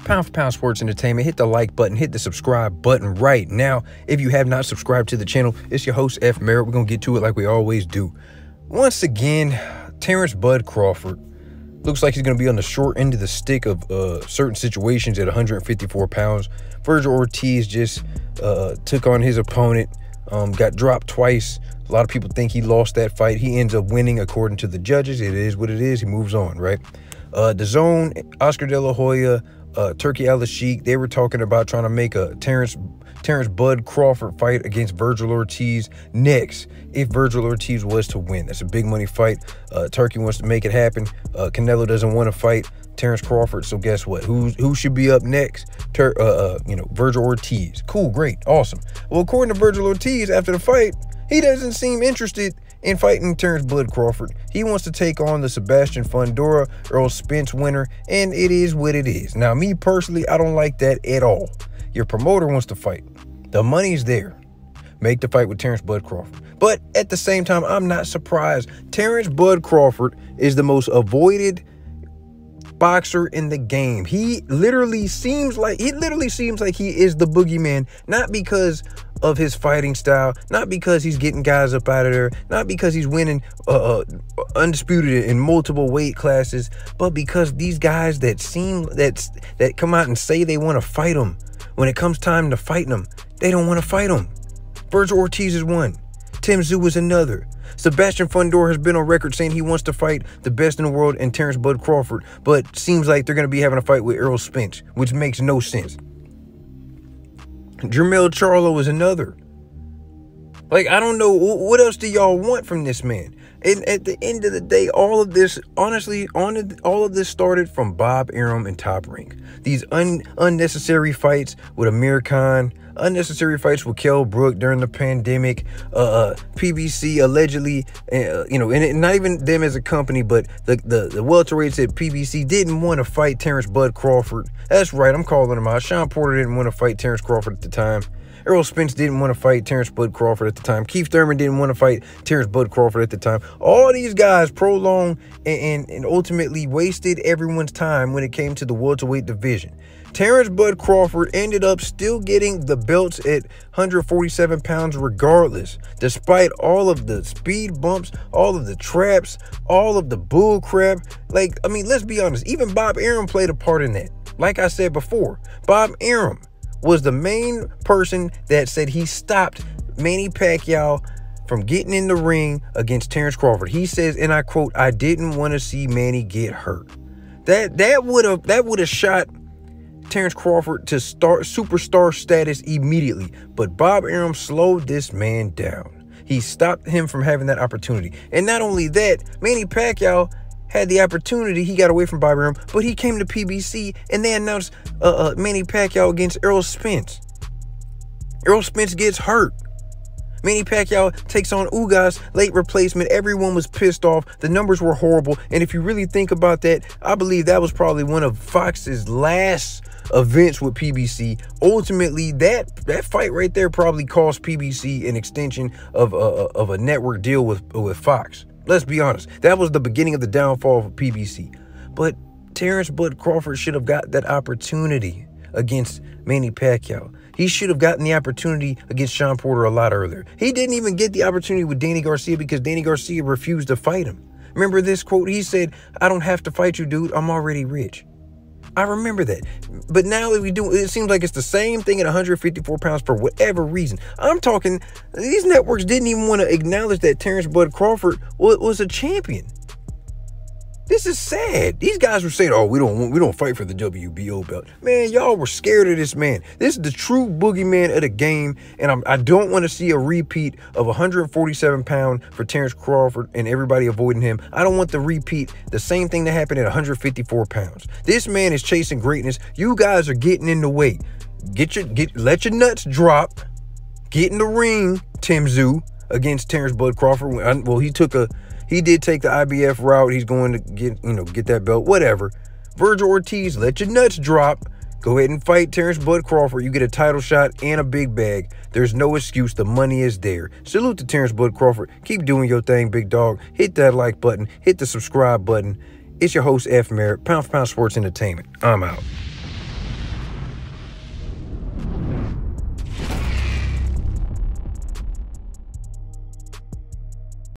Pound for Pound Sports Entertainment. Hit the like button, hit the subscribe button right now. If you have not subscribed to the channel, it's your host, F. Merritt. We're going to get to it like we always do. Once again, Terence Bud Crawford looks like he's going to be on the short end of the stick of certain situations at 154 pounds. Vergil Ortiz just took on his opponent, got dropped twice. A lot of people think he lost that fight. He ends up winning according to the judges. It is what it is. He moves on, right? The Zone, Oscar De La Hoya, Turki Al-Sheikh, they were talking about trying to make a Terence Bud Crawford fight against Vergil Ortiz next if Vergil Ortiz was to win. That's a big money fight. Turki wants to make it happen. Canelo doesn't want to fight Terence Crawford, so guess what? Who should be up next? Vergil Ortiz. Cool, great, awesome. Well, according to Vergil Ortiz, after the fight, he doesn't seem interested in fighting Terence Bud Crawford. He wants to take on the Sebastian Fundora, Errol Spence winner, and it is what it is. Now, me personally, I don't like that at all. Your promoter wants to fight. The money's there. Make the fight with Terence Bud Crawford. But at the same time, I'm not surprised. Terence Bud Crawford is the most avoided boxer in the game. He literally seems like he is the boogeyman, not because of his fighting style, not because he's getting guys up out of there, not because he's winning undisputed in multiple weight classes, but because these guys that come out and say they want to fight him, when it comes time to fighting them, they don't want to fight him. Vergil Ortiz is one. Tszyu is another. Sebastian Fundora has been on record saying he wants to fight the best in the world and Terence Bud Crawford, but seems like they're going to be having a fight with Errol Spence, which makes no sense. Jermell Charlo is another. Like, I don't know, what else do y'all want from this man? And at the end of the day, all of this, honestly, all of this started from Bob Arum and Top Rank. These unnecessary fights with Amir Khan, unnecessary fights with Kell Brook during the pandemic, PBC allegedly, and not even them as a company, but the welterweights at PBC didn't want to fight Terence Bud Crawford. That's right, I'm calling him out. Sean Porter didn't want to fight Terence Crawford at the time. Errol Spence didn't want to fight Terence Bud Crawford at the time. Keith Thurman didn't want to fight Terence Bud Crawford at the time. All these guys prolonged and ultimately wasted everyone's time when it came to the welterweight division. Terence Bud Crawford ended up still getting the belts at 147 pounds regardless, despite all of the speed bumps, all of the traps, all of the bull crap. Like, I mean, let's be honest, even Bob Arum played a part in that. Like I said before, Bob Arum was the main person that said he stopped Manny Pacquiao from getting in the ring against Terence Crawford. He says, and I quote, "I didn't want to see Manny get hurt." That would have shot Terence Crawford to superstar status immediately. But Bob Arum slowed this man down. He stopped him from having that opportunity. And not only that, Manny Pacquiao had the opportunity. He got away from Bob Arum, but he came to PBC and they announced Manny Pacquiao against Errol Spence. Errol Spence gets hurt. Manny Pacquiao takes on Ugas, late replacement. Everyone was pissed off. The numbers were horrible. And if you really think about that, I believe that was probably one of Fox's last events with PBC. Ultimately, that fight right there probably cost PBC an extension of a network deal with Fox. Let's be honest. That was the beginning of the downfall of PBC. But Terence Bud Crawford should have got that opportunity against Manny Pacquiao. He should have gotten the opportunity against Sean Porter a lot earlier. He didn't even get the opportunity with Danny Garcia because Danny Garcia refused to fight him. Remember this quote? He said, "I don't have to fight you, dude. I'm already rich." I remember that. But now it seems like it's the same thing at 154 pounds for whatever reason. I'm talking, these networks didn't even want to acknowledge that Terence Bud Crawford was a champion. This is sad. These guys were saying, "Oh, we don't fight for the WBO belt." Man, y'all were scared of this man. This is the true boogeyman of the game, and I don't want to see a repeat of 147 pound for Terence Crawford and everybody avoiding him. I don't want the repeat, the same thing that happened at 154 pounds. This man is chasing greatness. You guys are getting in the way. Let your nuts drop. Get in the ring, Tszyu, against Terence Bud Crawford. Well, he did take the IBF route. He's going to get that belt, whatever. Vergil Ortiz, let your nuts drop. Go ahead and fight Terence Bud Crawford. You get a title shot and a big bag. There's no excuse. The money is there. Salute to Terence Bud Crawford. Keep doing your thing, big dog. Hit that like button. Hit the subscribe button. It's your host, F. Merritt, Pound for Pound Sports Entertainment. I'm out.